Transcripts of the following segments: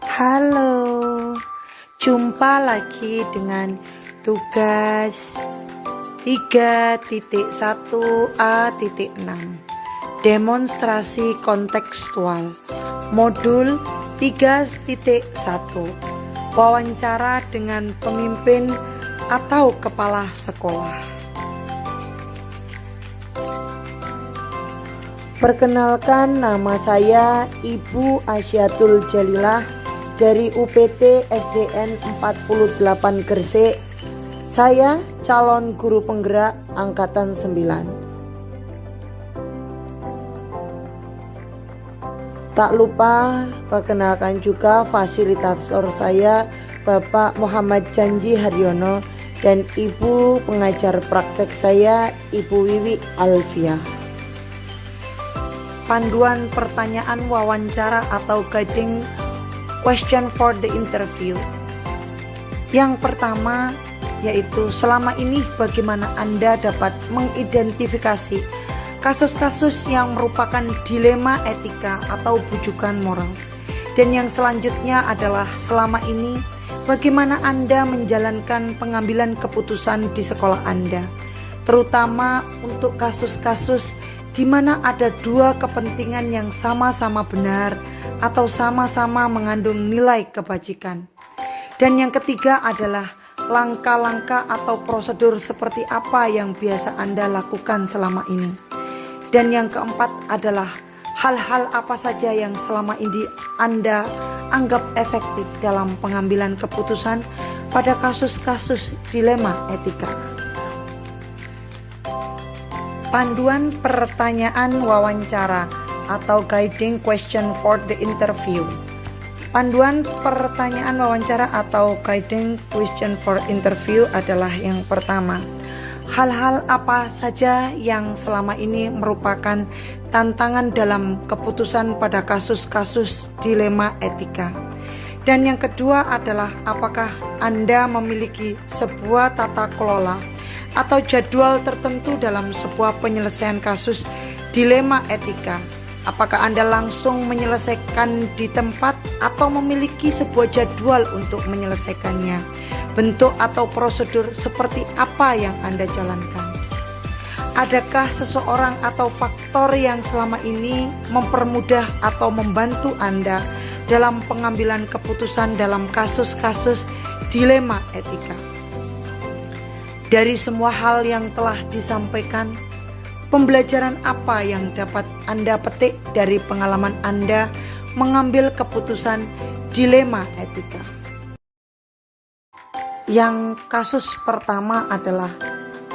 Halo, jumpa lagi dengan tugas 3.1a.6 demonstrasi kontekstual modul 3.1 wawancara dengan pemimpin atau kepala sekolah. Perkenalkan, nama saya Ibu Asyatul Jalilah dari UPT SDN 48 Gresik. Saya calon guru penggerak angkatan 9. Tak lupa perkenalkan juga fasilitator saya Bapak Muhammad Janji Haryono dan Ibu pengajar praktek saya Ibu Wiwi Alfiah. Panduan pertanyaan wawancara atau guiding question for the interview. Yang pertama yaitu selama ini bagaimana Anda dapat mengidentifikasi kasus-kasus yang merupakan dilema etika atau bujukan moral. Dan yang selanjutnya adalah selama ini bagaimana Anda menjalankan pengambilan keputusan di sekolah Anda, terutama untuk kasus-kasus di mana ada dua kepentingan yang sama-sama benar atau sama-sama mengandung nilai kebajikan. Dan yang ketiga adalah langkah-langkah atau prosedur seperti apa yang biasa Anda lakukan selama ini. Dan yang keempat adalah hal-hal apa saja yang selama ini Anda anggap efektif dalam pengambilan keputusan pada kasus-kasus dilema etika. Panduan pertanyaan wawancara atau guiding question for the interview. Panduan pertanyaan wawancara atau guiding question for interview adalah yang pertama, hal-hal apa saja yang selama ini merupakan tantangan dalam keputusan pada kasus-kasus dilema etika. Dan yang kedua adalah apakah Anda memiliki sebuah tata kelola atau jadwal tertentu dalam sebuah penyelesaian kasus dilema etika. Apakah Anda langsung menyelesaikan di tempat atau memiliki sebuah jadwal untuk menyelesaikannya? Bentuk atau prosedur seperti apa yang Anda jalankan? Adakah seseorang atau faktor yang selama ini mempermudah atau membantu Anda dalam pengambilan keputusan dalam kasus-kasus dilema etika? Dari semua hal yang telah disampaikan, pembelajaran apa yang dapat Anda petik dari pengalaman Anda mengambil keputusan dilema etika? Yang kasus pertama adalah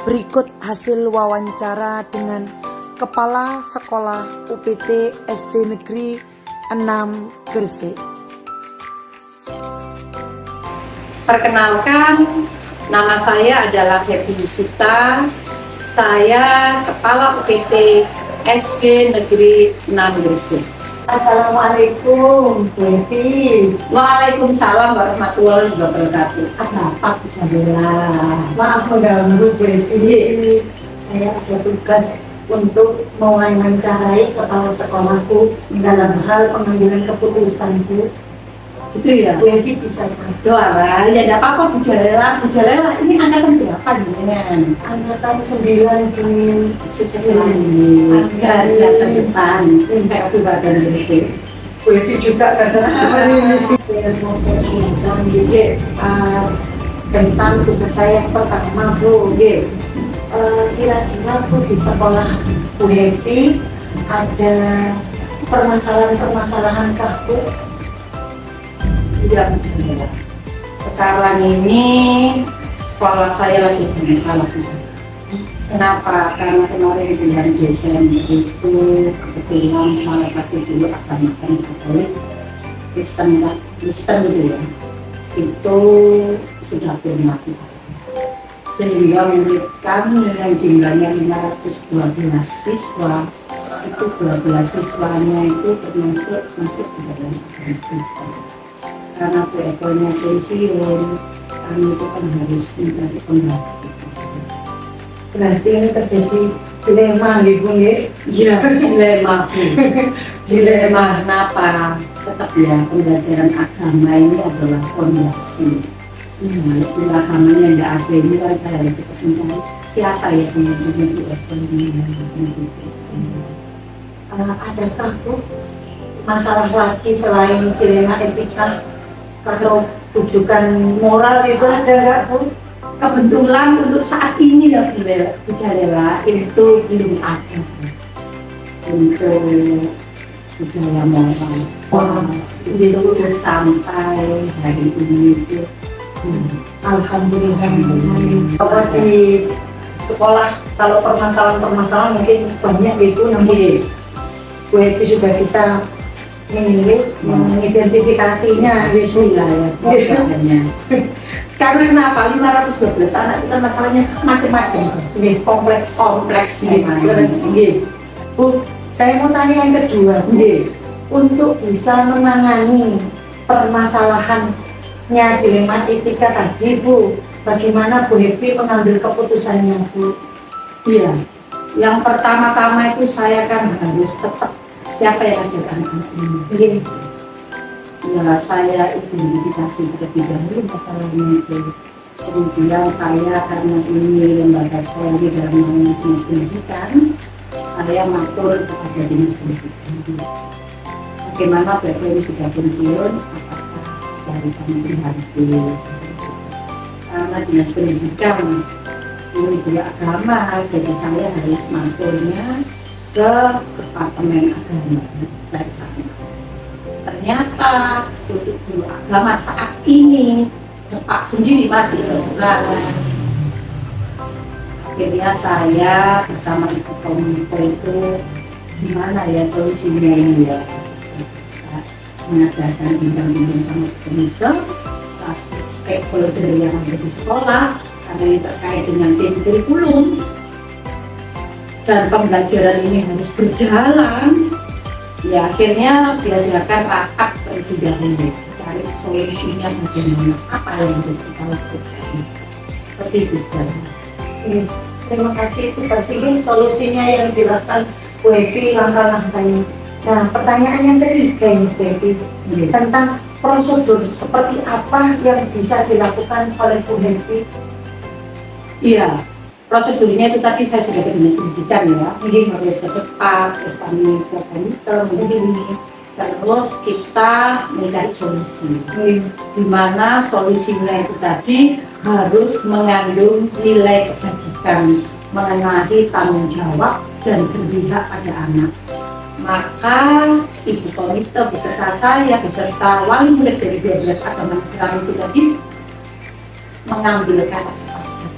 berikut hasil wawancara dengan Kepala Sekolah UPT SD Negeri 6 Gresik. Perkenalkan, nama saya adalah Happy Yusita. Saya Kepala UPT SD Negeri 6 Gresik. Assalamualaikum, Bu Happy. Waalaikumsalam warahmatullahi wabarakatuh. Apa Bismillah. Maaf mengganggu, Bu Happy. Ini saya ada tugas untuk mewawancarai kepala sekolahku dalam hal pengambilan keputusan, Bu. Itu ya? Bu Happy bisa kan? Doa, ya tidak apa-apa Bu Jalela. Bu Jalela ini angkatan berapa dengan? Angkatan 9 ingin Sukses lagi. Garda terdepan. Kayak Bu Badan Gresik. Bu Happy juga kadang-kadang ini. Saya mau saya undang jadi tentang tugas saya yang pertama, Bu. Kira-kira Bu di sekolah Bu Happy ada permasalahan kah, Bu? Iya, sekarang ini sekolah saya lagi bermasalah. Kenapa? Karena kemarin bulan Desember itu kebetulan salah satu dulu agama Katolik Kristen gitu ya, itu sudah mati. Sehingga murid kami yang jumlahnya 512 siswa, itu 12 siswanya itu termasuk masuk ke dalam agama Kristen. Karena ekornya pensiun, kami itu kan harus mencari pengganti. Berarti ini terjadi dilema gitu nggih. Iya, dilema Bu. Dilema kenapa? Tetap ya, pembelajaran agama ini adalah fondasi. Agamanya nggak ada ini kan saya harus tetap mencari siapa ya yang punya ekonomi. Adakah Bu masalah lagi selain dilema etika atau rujukan moral itu ada nggak Bu? Kebetulan untuk saat ini ya Bu Jalila itu belum ada untuk budaya moral. Itu sampai hari ini itu Alhamdulillah. Kalau di sekolah kalau permasalahan mungkin banyak itu nanti Bu Happy juga bisa mengidentifikasinya Bismillah ya pokoknya. Karena kenapa 512 anak itu kan masalahnya macam-macam. Ini kompleks. Nggih. Bu, saya mau tanya yang kedua. Nggih. Untuk bisa menangani permasalahannya dilema etika tadi Bu, bagaimana Bu Happy mengambil keputusannya Bu? Iya. Yang pertama-tama itu saya kan harus tetap siapa yang ngajar anak-anak ini. Nggih. Ya saya identifikasi terlebih dahulu masalahnya itu. Kemudian saya karena ini lembaga sekolah di dalam dinas pendidikan, saya matur kepada dinas pendidikan. Bagaimana Bapak ini sudah pensiun, apakah dari kami prihatin? Karena dinas pendidikan ini juga agama, jadi saya harus maturnya ke Departemen Agama dari sana. Ternyata untuk guru agama saat ini Pak sendiri masih kekurangan. Akhirnya saya bersama Ibu Komite itu gimana ya solusinya ini ya, mengadakan bimbang-bimbang sama komite stakeholder yang ada di sekolah karena ini terkait dengan tim kurikulum dan pembelajaran ini harus berjalan. Ya akhirnya diadakan rapat terlebih dahulu cari solusinya bagaimana, apa yang harus kita lakukan seperti itu. Terima kasih, itu berarti ini solusinya yang dilakukan Bu Happy langkah-langkahnya. Nah, pertanyaan yang ketiga ini Bu Happy tentang prosedur seperti apa yang bisa dilakukan oleh Bu Happy. Iya, prosedurnya itu tadi saya sudah ke dinas pendidikan ya, harus ke depan, terus kami ke komite begini, terus kita mencari solusi. Di mana solusinya itu tadi harus mengandung nilai kebajikan, mengenai tanggung jawab dan berpihak pada anak. Maka Ibu Komite beserta saya, beserta wali murid dari 12 agama Islam itu tadi mengambil kata sepakat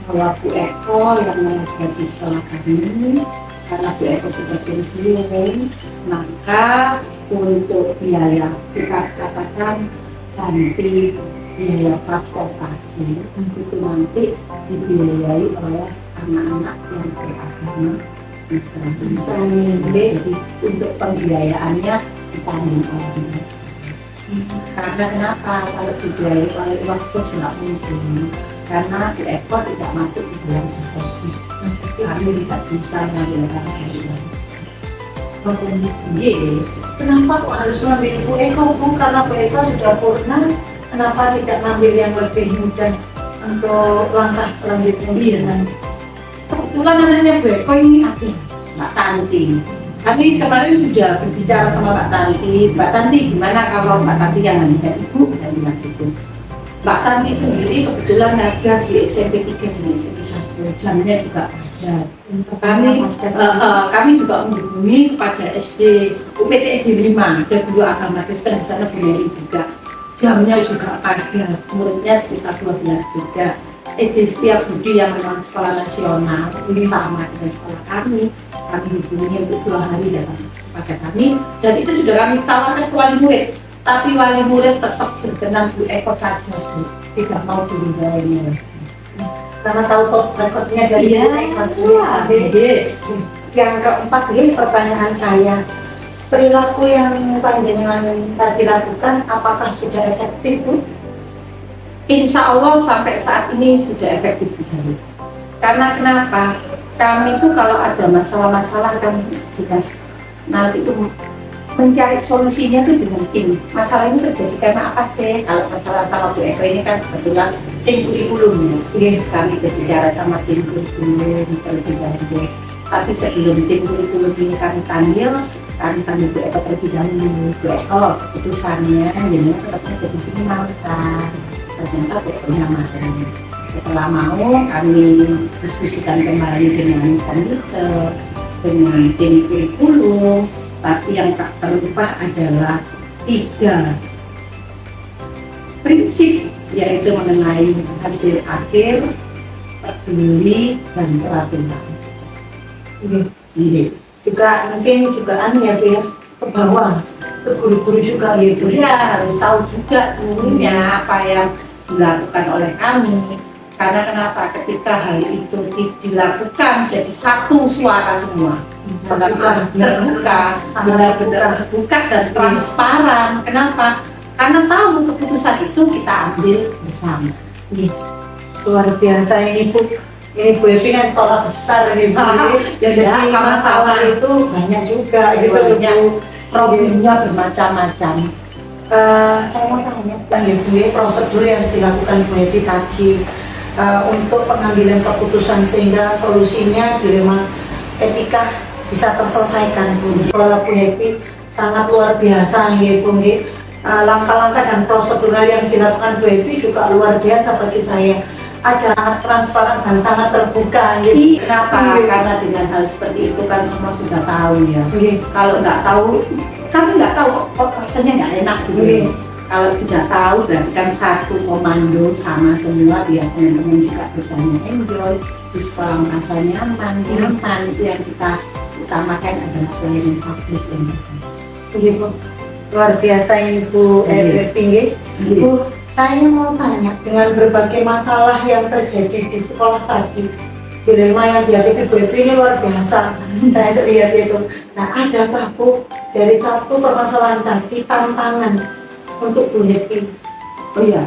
bahwa Bu Eko yang mengajar di sekolah kami, karena Bu Eko sudah pensiun, maka untuk biaya kita katakan ganti biaya transportasi itu nanti dibiayai oleh anak-anak yang beragama Islam. Jadi untuk pembiayaannya ditanggung oleh. Karena kenapa? Kalau dibiayai oleh uang kos nggak mungkin. Karena Bu Eko tidak masuk di dalam proporsi. Kami tidak bisa mengambilkan dari uang. Kenapa kok harus mengambil Bu Eko Bu? Karena Bu Eko sudah purna, kenapa tidak mengambil yang lebih mudah untuk langkah selanjutnya? Kebetulan namanya Bu Eko ini ada Mbak Tanti. Kami kemarin sudah berbicara sama Mbak Tanti. Mbak Tanti gimana kalau Mbak Tanti yang ngajar Ibu dan bilang gitu. Mbak Tanti sendiri kebetulan ngajar di SMP 3 di SMP 1, jamnya juga ada. Kami juga menghubungi kepada SD UPT SD 5 dan guru agama Kristen di sana berdiri juga. Jamnya juga ada, muridnya sekitar 12 juga. SD Setiap Budi yang memang sekolah nasional ini sama dengan sekolah kami hubungi untuk 2 hari datang kepada kami dan itu sudah kami tawarkan ke wali murid, tapi wali murid tetap berkenan Bu Eko saja Bu, tidak mau diundangnya Karena tahu top rekodnya dari Bu Eko. Yang keempat ini pertanyaan saya, perilaku yang panjenengan tadi lakukan apakah sudah efektif Bu? Insya Allah sampai saat ini sudah efektif Bu. Karena kenapa? Kami itu kalau ada masalah-masalah kan jelas nanti itu mencari solusinya tuh dengan tim. Masalah ini terjadi karena apa sih? Kalau masalah sama Bu Eko ini kan kebetulan tim kurikulum ya. Kami berbicara sama tim kurikulum terlebih dahulu. Tapi sebelum tim kurikulum ini kami panggil Bu Eko terlebih dahulu. Bu Eko keputusannya jadi tetapnya dari sini mau kan. Ternyata Bu Eko nyaman. Setelah mau kami diskusikan kembali dengan komputer, dengan tim kurikulum. Tapi yang tak terlupa adalah 3 prinsip, yaitu mengenai hasil akhir, peduli, dan peraturan. Ini Juga mungkin juga ya Bu ya, ke bawah, ke guru-guru juga ya Bu. ya harus tahu juga sebenarnya apa yang dilakukan oleh kami. Karena kenapa? Ketika hal itu dilakukan jadi satu suara semua. Terbuka, benar-benar terbuka dan transparan. Kenapa? Karena tahu keputusan itu kita ambil bersama. Luar biasa ini Bu. Ini Bu Epi kan sekolah besar ini Bu. Jadi Ya, sama-sama. masalah itu banyak juga gitu loh, Banyak. Bu. Problemnya bermacam-macam. Saya mau tanya tentang Bu ya, prosedur yang dilakukan Bu Epi tadi untuk pengambilan keputusan sehingga solusinya dilema etika bisa terselesaikan Bu. Kalau Bu Epi sangat luar biasa ya Bu. Langkah-langkah dan prosedural yang dilakukan Bu Epi juga luar biasa bagi saya. Ada sangat transparan dan sangat terbuka. Gitu. Kenapa? Karena dengan hal seperti itu kan semua sudah tahu ya. Iya. Kalau nggak tahu, kami nggak tahu kok rasanya nggak enak gitu. Iya. Kalau sudah tahu berarti kan satu komando sama semua, biar teman-teman juga bertanya enjoy di sekolah merasa nyaman. Itu yang kita utamakan adalah pelayanan publik. Ibu, luar biasa ini Bu Epi. Bu, saya mau tanya dengan berbagai masalah yang terjadi di sekolah tadi, dilema yang dihadapi Bu Epi ini luar biasa. Saya lihat itu. Nah, adakah Bu dari satu permasalahan tadi tantangan untuk Bu Epi? Oh iya,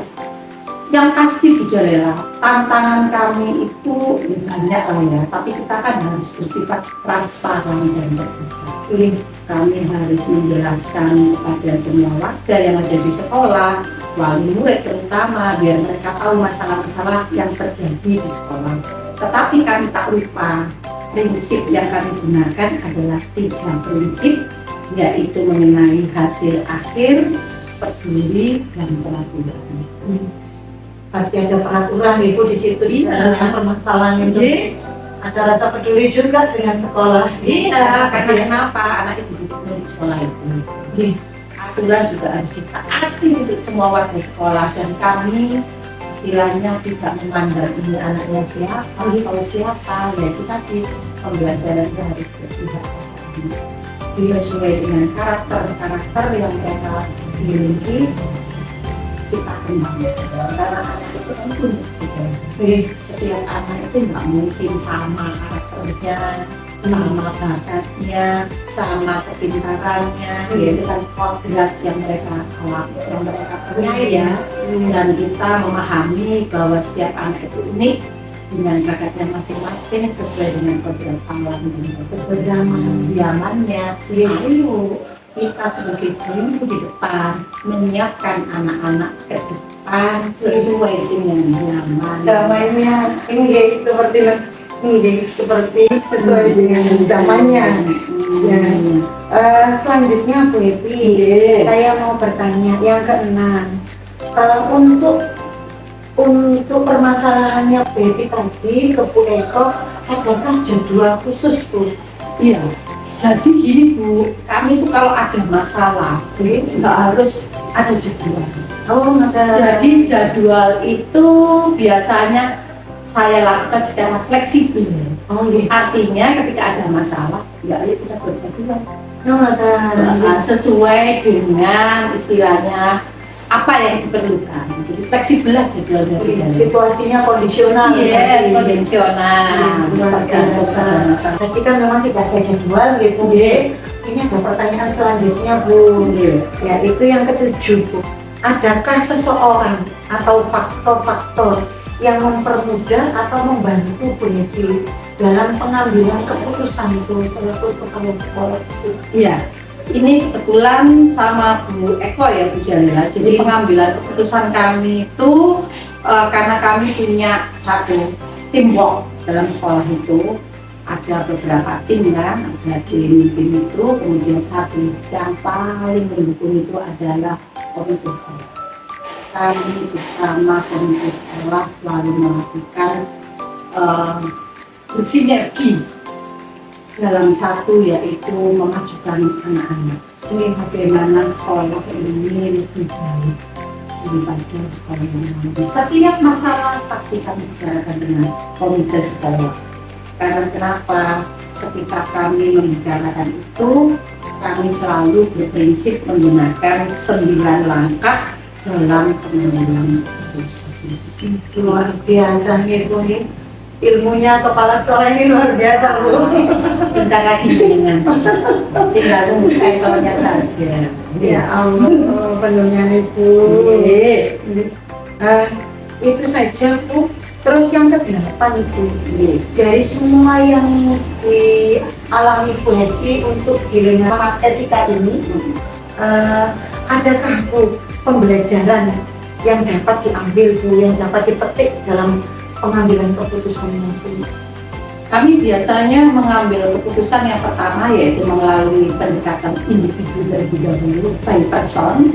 yang pasti Bu Jalela, tantangan kami itu banyak lah ya, tapi kita kan harus bersifat transparan dan terbuka. Kami harus menjelaskan kepada semua warga yang ada di sekolah, wali murid terutama, biar mereka tahu masalah-masalah yang terjadi di sekolah. Tetapi kami tak lupa, prinsip yang kami gunakan adalah 3 prinsip, yaitu mengenai hasil akhir, peduli, dan peraturan. Berarti ada peraturan Ibu di situ di Iya. dalam permasalahan itu. Jadi, Ada rasa peduli juga dengan sekolah. iya, karena kenapa anak itu duduknya di sekolah itu. Aturan juga harus ditaati untuk semua warga sekolah, dan kami istilahnya tidak memandang ini anaknya siapa, kalau siapa, ya itu tadi pembelajarannya harus berpihak sesuai dengan karakter yang mereka miliki. Kita kembangkan karena anak itu kan punya kejadian. Setiap anak itu nggak mungkin sama karakternya, sama bakatnya, sama kepintarannya, yaitu kan kodrat yang mereka punya ya. Dan kita memahami bahwa setiap anak itu unik dengan bakatnya masing-masing sesuai dengan kodrat alam dan zamannya. Ayo kita sebagai guru di depan menyiapkan anak-anak ke depan sesuai dengan zaman. Zamannya ini seperti sesuai dengan zamannya. Ya. Selanjutnya Bu Epi, saya mau bertanya yang keenam. Untuk permasalahannya Bu Epi tadi ke Bu Eko, adakah jadwal khusus Bu? Iya. Jadi gini Bu, kami itu kalau ada masalah, nggak harus ada jadwal. Oh, ada. Jadi jadwal itu biasanya saya lakukan secara fleksibel. Oh, gitu. Artinya ketika ada masalah, ya ayo kita buat jadwal. Oh, ada. Sesuai dengan istilahnya apa yang diperlukan. Jadi fleksibel lah jadwalnya. Situasinya kondisional. Yes, konvensional. Tapi kan memang tidak ada jadwal gitu. Ini ada pertanyaan selanjutnya Bu. Ya, itu yang ke-7 Bu. Adakah seseorang atau faktor-faktor yang mempermudah atau membantu Bu Epi dalam pengambilan keputusan itu selaku kepala sekolah itu? Iya, ini kebetulan sama Bu Eko ya Bu Jalila. Jadi pengambilan keputusan kami itu karena kami punya satu teamwork dalam sekolah itu. Ada beberapa tim kan, ada tim itu, kemudian satu yang paling mendukung itu adalah komite sekolah. Kami bersama komite sekolah selalu melakukan bersinergi dalam satu, yaitu memajukan anak-anak. Ini bagaimana sekolah ini lebih baik daripada sekolah yang lain. Setiap masalah pasti kami bicarakan dengan komite sekolah. Karena kenapa? Ketika kami membicarakan itu, kami selalu berprinsip menggunakan 9 langkah dalam pengambilan keputusan. Luar biasa nih Bu nih. Ilmunya kepala sekolah ini luar biasa Bu. Sebentar lagi dengan tinggal tunggu sampelnya saja. Ya Allah, benernya Ibu. Itu saja Bu. Terus yang ke-8 itu, dari semua yang dialami Bu Hetty untuk di lingkungan etika ini, adakah Bu pembelajaran yang dapat diambil Bu, yang dapat dipetik dalam pengambilan keputusan itu? Kami biasanya mengambil keputusan yang pertama yaitu melalui pendekatan individu terlebih dahulu, by person.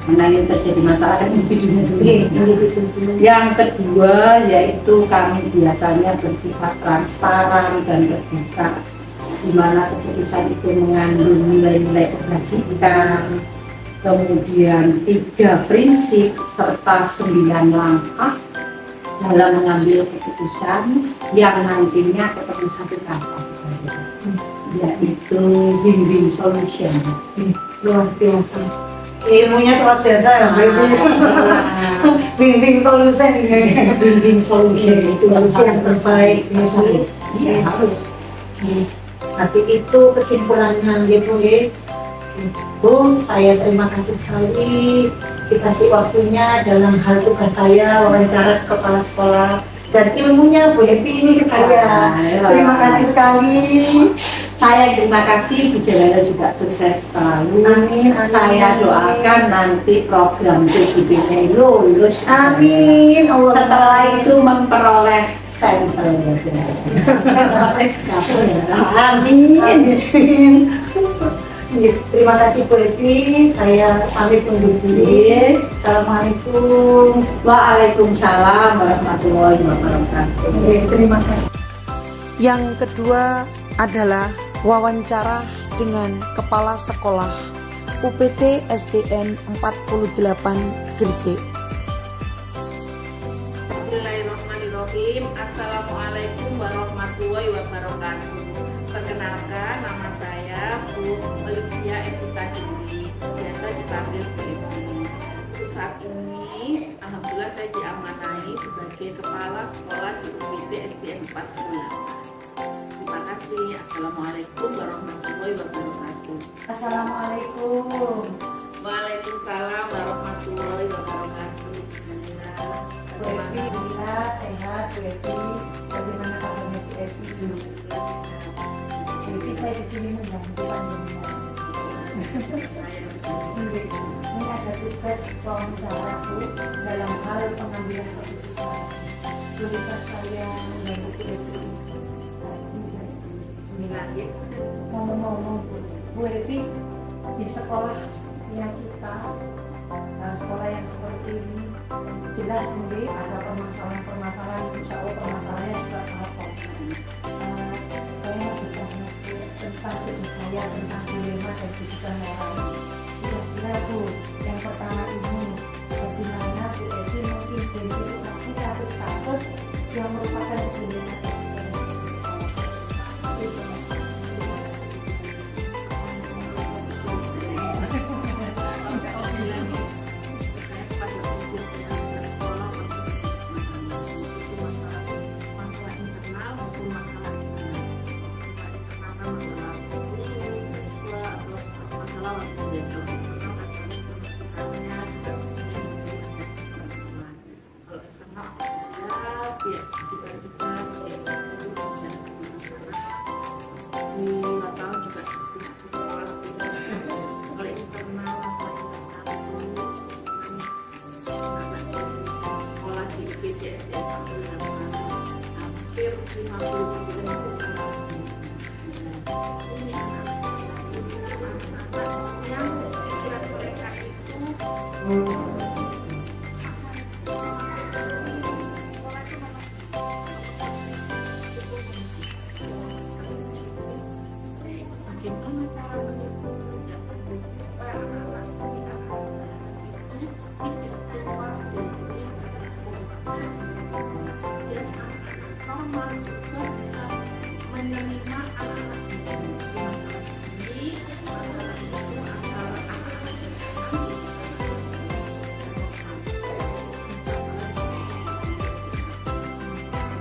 Mana yang terjadi masalah kan individunya dulu. Yang kedua yaitu kami biasanya bersifat transparan dan terbuka, di mana keputusan itu mengandung nilai-nilai kebajikan, kemudian 3 prinsip serta 9 langkah dalam mengambil keputusan yang nantinya ketemu satu kata, yaitu win-win solution. Luar biasa. Ilmunya luar biasa ya, win-win solution ini. Win-win solution itu Solusi yang terbaik. Iya, harus. Nanti itu kesimpulannya gitu ya. Bu, saya terima kasih sekali dikasih waktunya dalam hal tugas saya wawancara kepala sekolah, dan ilmunya Bu Hetty ini ke saya. Terima kasih sekali. Saya terima kasih, Bu Jalila juga sukses selalu. Amin, amin. Saya doakan nanti program PJBN lulus. Amin. Allah. Setelah itu memperoleh stempel ya. Dapat SKP ya. Amin. Terima kasih Bu Hetty. Saya pamit undur diri. Assalamualaikum. Waalaikumsalam warahmatullahi wabarakatuh. Terima kasih. Yang kedua adalah wawancara dengan Kepala Sekolah UPT SDN 48 Gresik. Bismillahirrahmanirrahim. Assalamualaikum warahmatullahi wabarakatuh. Perkenalkan, nama saya Bu Olivia Evita Dewi, biasa dipanggil Bu Evi. Untuk saat ini, alhamdulillah saya diamanai sebagai Kepala Sekolah di UPT SDN 48. Terima kasih. Assalamualaikum warahmatullahi wabarakatuh. Assalamualaikum. Waalaikumsalam warahmatullahi wabarakatuh. Bu Hetty, alhamdulillah sehat Bu Hetty. Bagaimana kabarnya Bu Hetty? Bu Hetty, saya di sini membantu panjenengan. Ini ada tugas wawancara Bu dalam hal pengambilan keputusan. Tugas saya membantu Bu Hetty. Ngomong-ngomong Bu Evi, di sekolahnya kita, sekolah yang seperti ini, jelas mungkin ada permasalahan-permasalahan, insya Allah permasalahannya juga sangat kompleks. Saya mau bertanya tentang tugas saya, tentang dilema dan juga moral. Kira-kira Bu, yang pertama ini, bagaimana Bu Evi mengidentifikasi kasus-kasus yang merupakan dilema dan di wartawan juga di sekolah juga kalau internal masalah internal sekolah di PJSD hampir 50% itu anak ini anak-anak yang pikiran mereka itu sekolah itu memang bagaimana cara mendidik supaya anak-anak itu tidak keluar dari sekolah dan anak-anak normal juga bisa menerima anak-anak di masalah di sini masalah itu antara anak-anak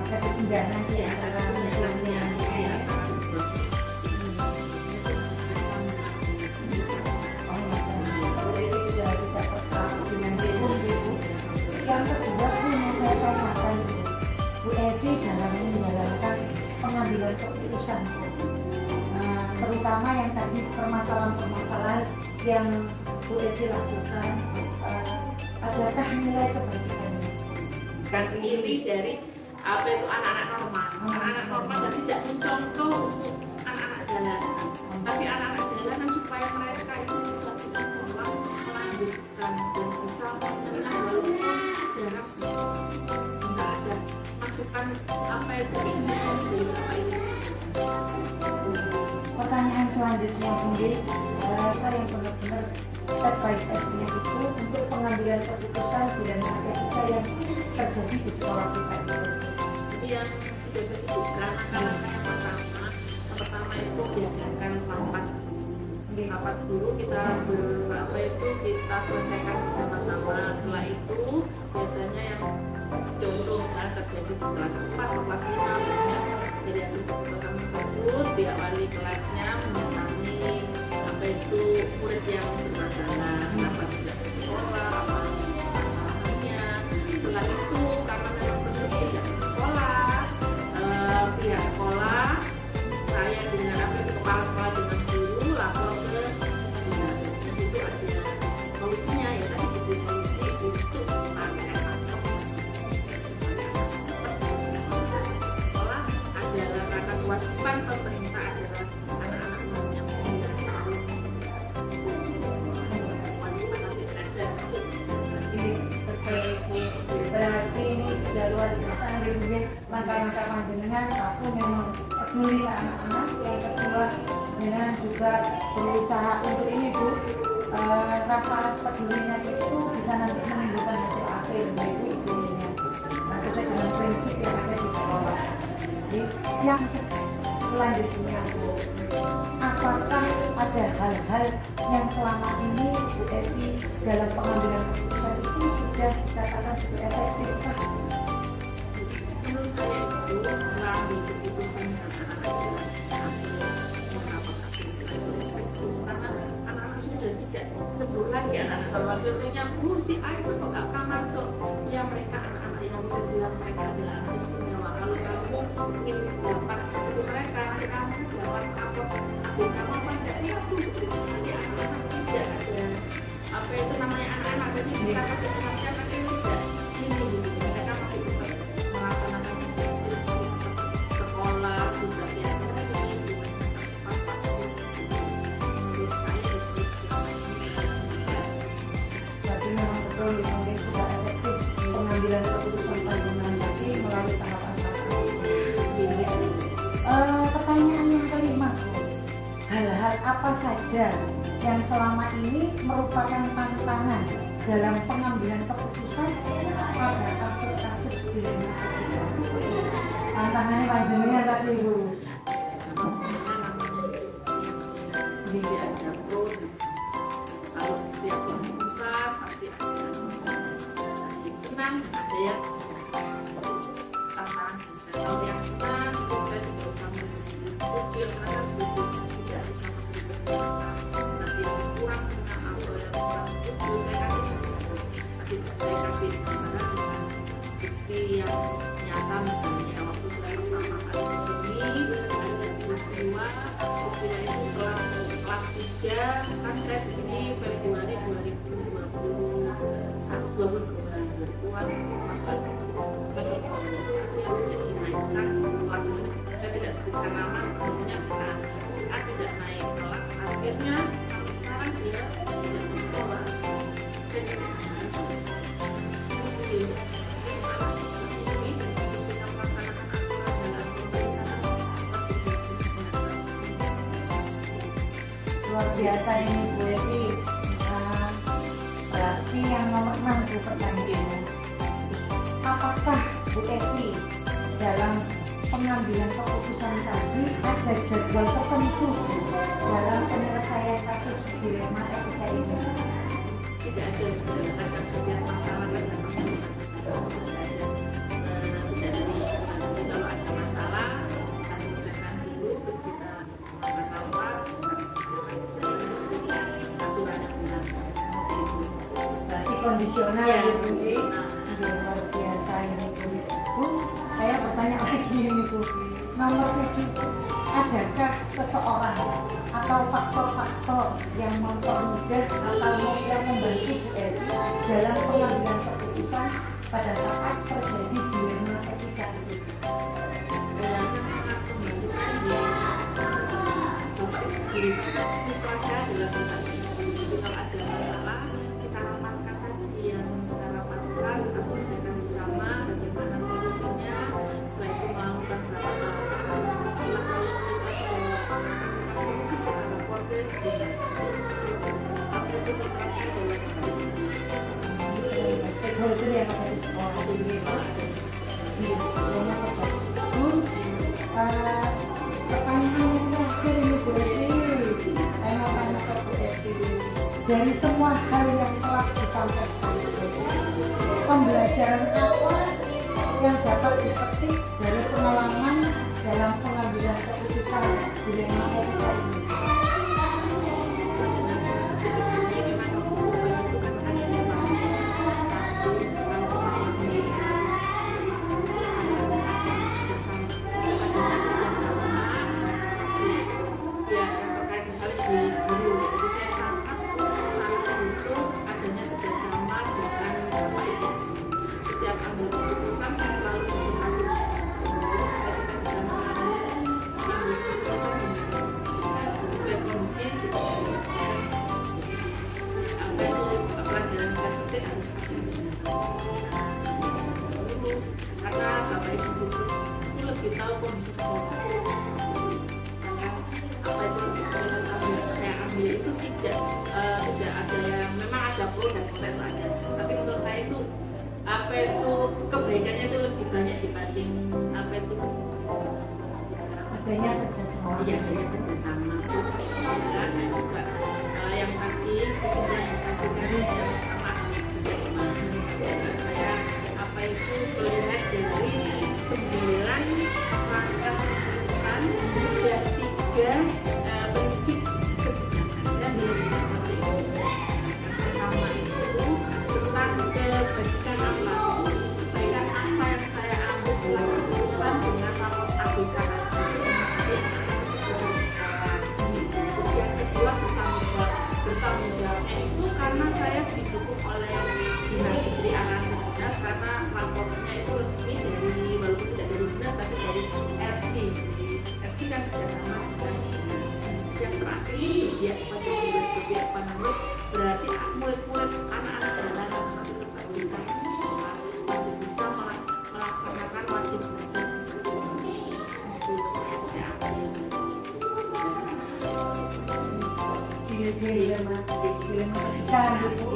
Ada kesenjangan di antara lingkungannya. Yang kedua tuh yang saya tanyakan Bu Evi dalam menjalankan pengambilan keputusan, terutama yang tadi permasalahan-permasalahan yang Bu Evi lakukan, adakah nilai kebajikannya? kan ini dari apa itu anak-anak normal dan tidak mencontoh untuk anak-anak jalanan tapi anak-anak jalanan supaya mereka itu bisa bersekolah melanjutkan dan bisa mengenal walaupun jarak bisa ada masukan apa itu ini dari apa itu. Pertanyaan selanjutnya Bunda, apa yang benar-benar step by step-nya itu untuk pengambilan keputusan bidang kita yang terjadi di sekolah kita itu? Jadi yang sudah saya sebutkan langkah-langkah yang pertama itu diadakan rapat dulu kita berapa itu kita selesaikan bersama-sama. Setelah itu biasanya yang contoh misalnya terjadi di kelas 4 atau kelas 5 biasanya dari hasil keputusan tersebut pihak wali kelasnya mendatangi apa itu murid yang bermasalah kenapa tidak ke sekolah apa masalahnya. Setelah itu karena memang benar tidak ke sekolah pihak sekolah saya dengan apa itu kepala sekolah dengan guru lapor ke dinas. Di situ ada solusinya ya tadi itu solusi untuk pakai atau sekolah adalah karena kewajiban pemerintah adalah anak-anak yang 9 tahun wajib wajib belajar. Ini berarti ini sudah luar biasa nih Bu. Langkah-langkah panjenengan, satu memang peduli anak-anak, yang kedua dengan juga berusaha untuk ini Bu, rasa pedulinya itu bisa nanti menimbulkan hasil akhir yaitu isinya sesuai dengan prinsip yang ada di sekolah. Jadi yang selanjutnya Bu, apakah ada hal-hal yang selama ini Bu Evi dalam pengambilan keputusan itu sudah dikatakan sudah efektif kah? Menurut saya itu mengambil keputusan anak-anak karena anak-anak sudah tidak tegur lagi anak-anak normal. Contohnya Bu si A itu kok gak pernah masuk ya mereka anak-anak yang bisa bilang mereka adalah anak istimewa. Kalau kamu ingin dapat itu mereka nanti kamu dapat rapor aku kamu apa enggak ya Bu jadi anak-anak tidak ada apa itu namanya anak-anak jadi kita kasih pengertian mereka tidak ini mereka masih tetap melaksanakan disiplin sekolah juga ya apa menurut saya itu Berarti memang betul mungkin sudah efektif pengambilan keputusan panjenengan tadi melalui tahapan-tahapan. Pertanyaan yang kelima Bu, hal-hal apa saja yang selama ini merupakan tantangan dalam pengambilan keputusan pada kasus-kasus bidang narkotika? Tantangannya panjenengan tadi Bu. dia ada pro kalau setiap keputusan pasti ada yang senang ada yang tantangan kalau yang senang itu kita tidak usah kecil karena tidak usah berkesan nanti yang kurang senang atau yang kurang itu saya kasih gambaran dengan bukti yang nyata misalnya waktu saya pertama kali di sini ada peristiwa saya di sini Februari 2021 2020-an masuk yang dinaikkan kelas ini. Saya tidak sebutkan nama, sebelumnya si A tidak naik kelas, akhirnya sampai sekarang dia tidak bersekolah. Saya tidak Luar biasa ini Bu Evi. Berarti yang nomor 6 Bu pertanyaan. Apakah Bu Evi dalam pengambilan keputusan tadi ada jadwal tertentu dalam penyelesaian kasus dilema etika ini? tidak ada kadang setiap masalah kan kalau ada masalah kita selesaikan dulu terus kita keluar aturan yang benar. Berarti kondisional Ya, ya Bu. kondisional. Luar biasa ini Bu. Saya bertanya lagi ini Bu. Nomor 7, adakah seseorang atau faktor-faktor yang mempermudah atau yang membantu Bu Evi dalam pengambilan keputusan pada saat terjadi dilema etika itu? Sangat membantu sekali. Kita saya adalah kalau ada masalah kita rapatkan tadi yang kita rapatkan, kita selesaikan bersama bagaimana solusinya. Setelah itu melakukan beberapa Stakeholder yang ada di sekolah ini pertanyaan terakhir ini Bu Evi, saya mau tanya ke Bu Evi, dari semua hal yang telah disampaikan pembelajaran apa yang dapat dipetik dari pengalaman dalam pengambilan keputusan dilema etika ini? Karena Bapak Ibu itu lebih tahu kondisi sekolah. Apa itu saya ambil itu tidak ada yang memang ada pro dan kontra itu ada. Tapi menurut saya itu apa itu kebaikannya itu lebih banyak dibanding apa itu Adanya kerjasama. iya adanya kerjasama. Terus saya juga yang tadi kesimpulan yang tadi kan yang pertama kerjasama. Juga saya apa itu melihat dari 9 langkah keputusan dan 3 prinsip kebijakan dan seperti itu. Yang pertama itu tentang kebajikan akhlak. Kebaikan apa yang saya ambil setelah keputusan dengan rapor ABK terus yang kedua bertanggung jawabnya itu karena saya didukung oleh dinas diberi arahan ke dinas karena lapornya itu resmi dari walaupun tidak dari dinas tapi dari RC. RC kan kerjasama dengan dinas. Yang terakhir dia pada murid pada murid berarti murid-murid anak-anak jalanan masih tetap bisa sekolah, masih bisa melaksanakan wajib belajar itu yang saya ambil. Dilema etika Bu.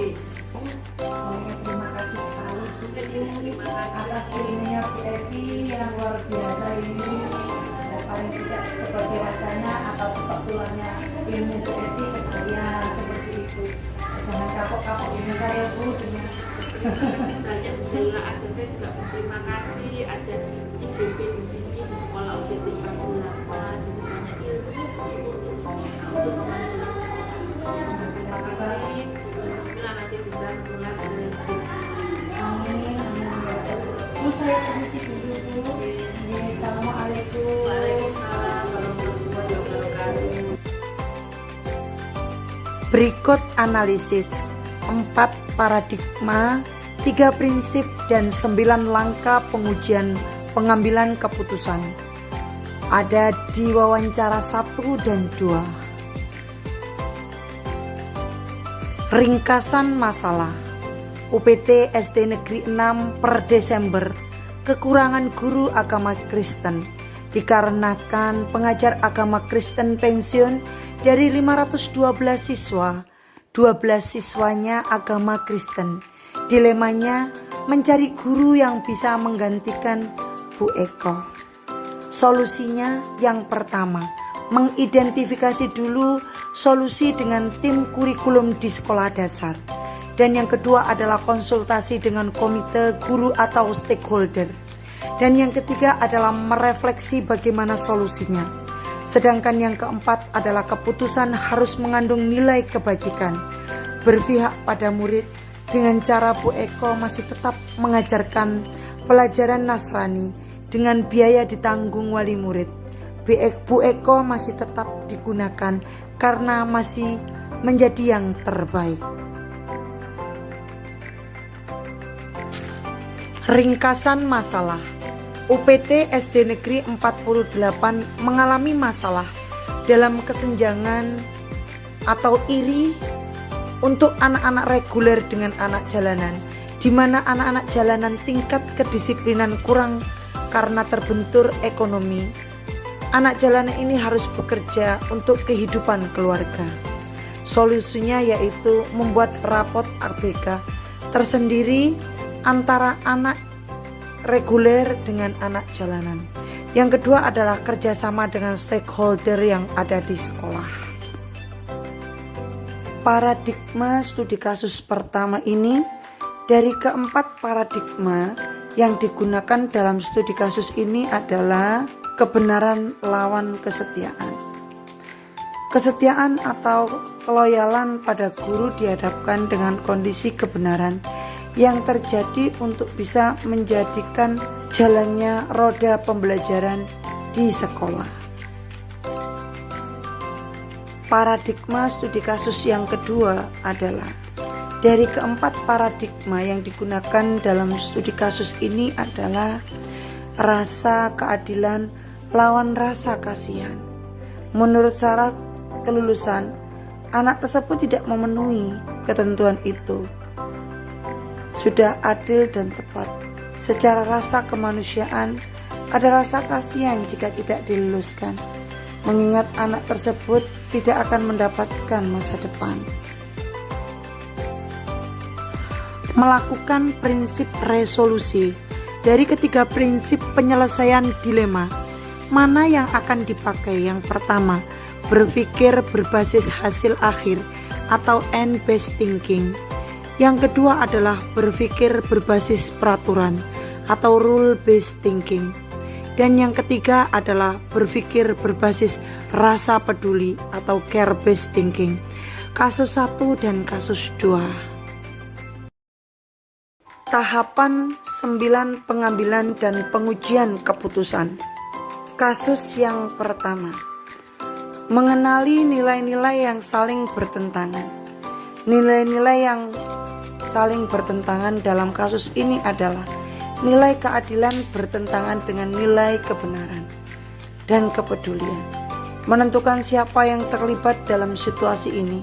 Saya terima kasih sekali Bu Terima kasih. atas ilmunya Bu Evi yang luar biasa ini. Paling tidak seperti wacana atau kebetulannya ilmu Bu Evi ke saya seperti itu. Jangan kapok-kapok ini saya Bu. Terima kasih banyak Bu Jella, ada saya juga berterima kasih ada CBP di sini di sekolah UPT 48 jadi banyak ilmu untuk semua untuk kemajuan sekolah. Terima kasih. Bismillah nanti bisa pulang dengan Amin, amin ya Bu. Saya permisi dulu Bu. Assalamualaikum. Waalaikumsalam warahmatullahi wabarakatuh. Berikut analisis 4 paradigma, 3 prinsip, dan 9 langkah pengujian pengambilan keputusan. Ada di wawancara 1 dan 2. Ringkasan masalah UPT SD Negeri 6 per Desember. Kekurangan guru agama Kristen dikarenakan pengajar agama Kristen pensiun. Dari 512 siswa, 12 siswanya agama Kristen. Dilemanya mencari guru yang bisa menggantikan Bu Eko. Solusinya yang pertama, mengidentifikasi dulu solusi dengan tim kurikulum di sekolah dasar. Dan yang kedua adalah konsultasi dengan komite guru atau stakeholder. Dan yang ketiga adalah merefleksi bagaimana solusinya. Sedangkan yang keempat adalah keputusan harus mengandung nilai kebajikan. Berpihak pada murid dengan cara Bu Eko masih tetap mengajarkan pelajaran Nasrani dengan biaya ditanggung wali murid. Bu Eko masih tetap digunakan karena masih menjadi yang terbaik. Ringkasan masalah UPT SD Negeri 48 mengalami masalah dalam kesenjangan atau iri untuk anak-anak reguler dengan anak jalanan, di mana anak-anak jalanan tingkat kedisiplinan kurang karena terbentur ekonomi. Anak jalanan ini harus bekerja untuk kehidupan keluarga. Solusinya yaitu membuat rapot ABK tersendiri antara anak reguler dengan anak jalanan. Yang kedua adalah kerjasama dengan stakeholder yang ada di sekolah. Paradigma studi kasus pertama ini dari keempat paradigma yang digunakan dalam studi kasus ini adalah kebenaran lawan kesetiaan. Kesetiaan atau keloyalan pada guru dihadapkan dengan kondisi kebenaran yang terjadi untuk bisa menjadikan jalannya roda pembelajaran di sekolah. Paradigma studi kasus yang kedua adalah dari keempat paradigma yang digunakan dalam studi kasus ini adalah rasa keadilan lawan rasa kasihan. Menurut syarat kelulusan, anak tersebut tidak memenuhi ketentuan itu. Sudah adil dan tepat. Secara rasa kemanusiaan, ada rasa kasihan jika tidak diluluskan, mengingat anak tersebut tidak akan mendapatkan masa depan. Melakukan prinsip resolusi. Dari ketiga prinsip penyelesaian dilema, mana yang akan dipakai? Yang pertama, berpikir berbasis hasil akhir atau end-based thinking. Yang kedua adalah berpikir berbasis peraturan atau rule-based thinking. Dan yang ketiga adalah berpikir berbasis rasa peduli atau care-based thinking. Kasus 1 dan kasus 2. Tahapan 9 pengambilan dan pengujian keputusan. Kasus yang pertama, mengenali nilai-nilai yang saling bertentangan. Nilai-nilai yang saling bertentangan dalam kasus ini adalah nilai keadilan bertentangan dengan nilai kebenaran dan kepedulian. Menentukan siapa yang terlibat dalam situasi ini.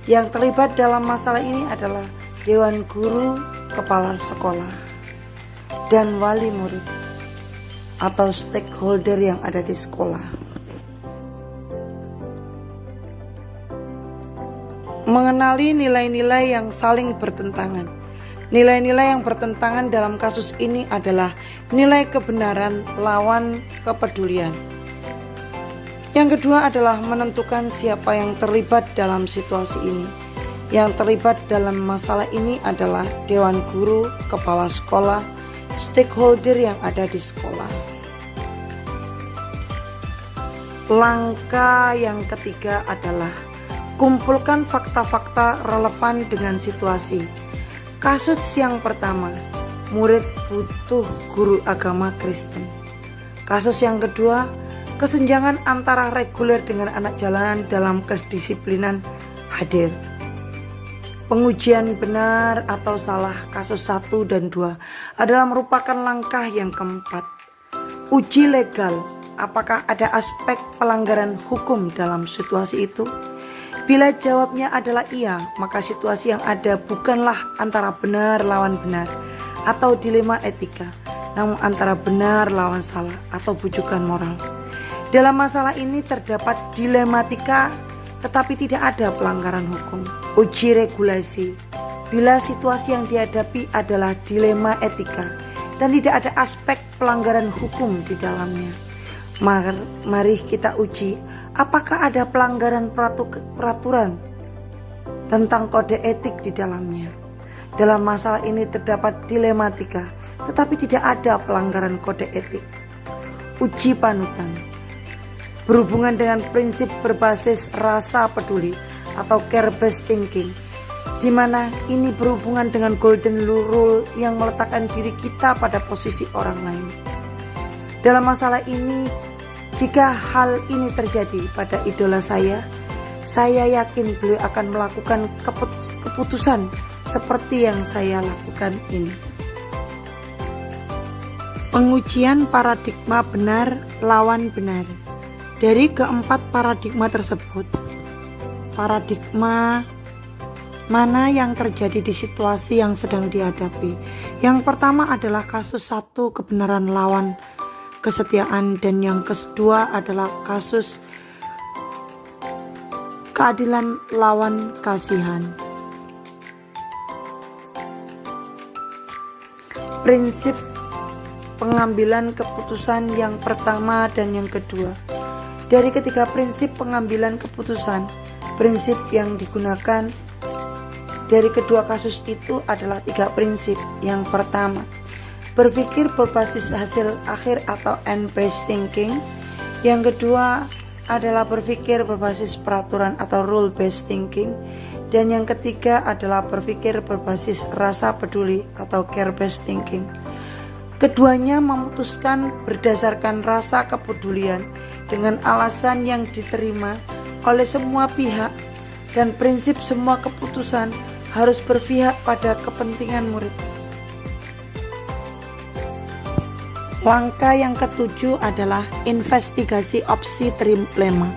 Yang terlibat dalam masalah ini adalah Dewan Guru, Kepala Sekolah, dan wali murid atau stakeholder yang ada di sekolah. Mengenali nilai-nilai yang saling bertentangan. Nilai-nilai yang bertentangan dalam kasus ini adalah nilai kebenaran lawan kepedulian. Yang kedua adalah menentukan siapa yang terlibat dalam situasi ini. Yang terlibat dalam masalah ini adalah Dewan Guru, Kepala Sekolah, stakeholder yang ada di sekolah. Langkah yang ketiga adalah kumpulkan fakta-fakta relevan dengan situasi. Kasus yang pertama, murid butuh guru agama Kristen. Kasus yang kedua, kesenjangan antara reguler dengan anak jalanan dalam kedisiplinan hadir. Pengujian benar atau salah kasus 1 dan 2 adalah merupakan langkah yang keempat. Uji legal, apakah ada aspek pelanggaran hukum dalam situasi itu? Bila jawabnya adalah iya, maka situasi yang ada bukanlah antara benar lawan benar atau dilema etika, namun antara benar lawan salah atau bujukan moral. Dalam masalah ini terdapat dilematika, tetapi tidak ada pelanggaran hukum. Uji regulasi, bila situasi yang dihadapi adalah dilema etika dan tidak ada aspek pelanggaran hukum di dalamnya, mari kita uji apakah ada pelanggaran peraturan tentang kode etik di dalamnya. Dalam masalah ini terdapat dilematika, tetapi tidak ada pelanggaran kode etik. Uji panutan, berhubungan dengan prinsip berbasis rasa peduli atau care-based thinking, di mana ini berhubungan dengan golden rule yang meletakkan diri kita pada posisi orang lain. Dalam masalah ini, jika hal ini terjadi pada idola saya yakin beliau akan melakukan keputusan seperti yang saya lakukan ini. Pengujian paradigma benar lawan benar. Dari keempat paradigma tersebut, paradigma mana yang terjadi di situasi yang sedang dihadapi? Yang pertama adalah kasus 1 kebenaran lawan kesetiaan, dan yang kedua adalah kasus keadilan lawan kasihan. Prinsip pengambilan keputusan yang pertama dan yang kedua. Dari ketiga prinsip pengambilan keputusan, prinsip yang digunakan dari kedua kasus itu adalah 3 prinsip. Yang pertama, berpikir berbasis hasil akhir atau end-based thinking. Yang kedua adalah berpikir berbasis peraturan atau rule-based thinking. Dan yang ketiga adalah berpikir berbasis rasa peduli atau care-based thinking. Keduanya memutuskan berdasarkan rasa kepedulian dengan alasan yang diterima oleh semua pihak, dan prinsip semua keputusan harus berpihak pada kepentingan murid. Langkah yang ketujuh adalah investigasi opsi trilema.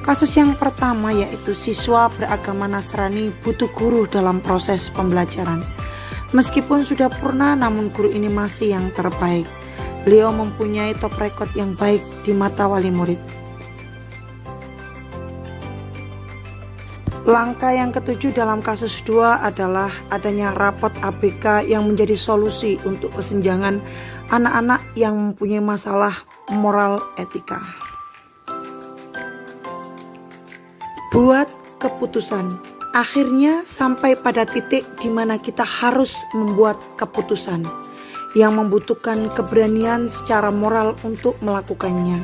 Kasus yang pertama yaitu siswa beragama Nasrani butuh guru dalam proses pembelajaran. Meskipun sudah purna, namun guru ini masih yang terbaik. Beliau mempunyai top record yang baik di mata wali murid. Langkah yang ketujuh dalam kasus 2 adalah adanya rapot ABK yang menjadi solusi untuk kesenjangan anak-anak yang mempunyai masalah moral etika. Buat keputusan. Akhirnya sampai pada titik di mana kita harus membuat keputusan yang membutuhkan keberanian secara moral untuk melakukannya.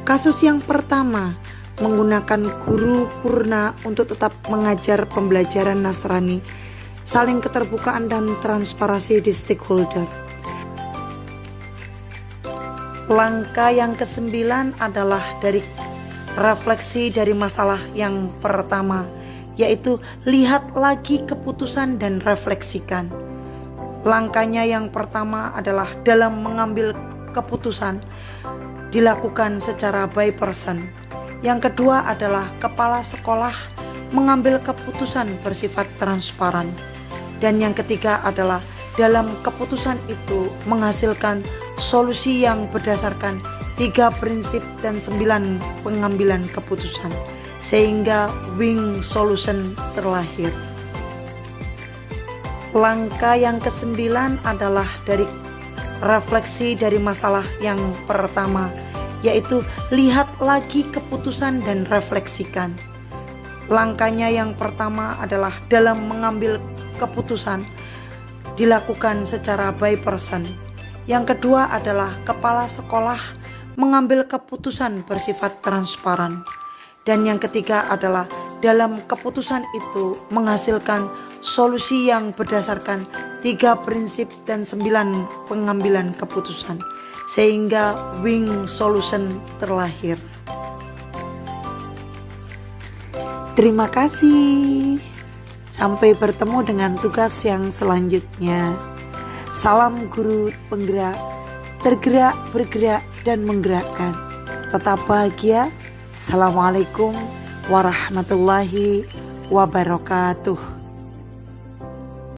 Kasus yang pertama, menggunakan guru purna untuk tetap mengajar pembelajaran Nasrani, saling keterbukaan dan transparansi di stakeholder. Langkah yang ke-9 adalah dari refleksi dari masalah yang pertama, yaitu lihat lagi keputusan dan refleksikan. Langkahnya yang pertama adalah dalam mengambil keputusan dilakukan secara by person. Yang kedua adalah kepala sekolah mengambil keputusan bersifat transparan. Dan yang ketiga adalah dalam keputusan itu menghasilkan solusi yang berdasarkan 3 prinsip dan 9 pengambilan keputusan, sehingga win solution terlahir. Langkah yang ke-9 adalah dari refleksi dari masalah yang pertama, yaitu lihat lagi keputusan dan refleksikan. Langkahnya yang pertama adalah dalam mengambil keputusan dilakukan secara by person. Yang kedua adalah kepala sekolah mengambil keputusan bersifat transparan. Dan yang ketiga adalah dalam keputusan itu menghasilkan solusi yang berdasarkan 3 prinsip dan 9 pengambilan keputusan, sehingga win solution terlahir. Terima kasih. Sampai bertemu dengan tugas yang selanjutnya. Salam guru penggerak, tergerak, bergerak, dan menggerakkan. Tetap bahagia. Assalamualaikum warahmatullahi wabarakatuh.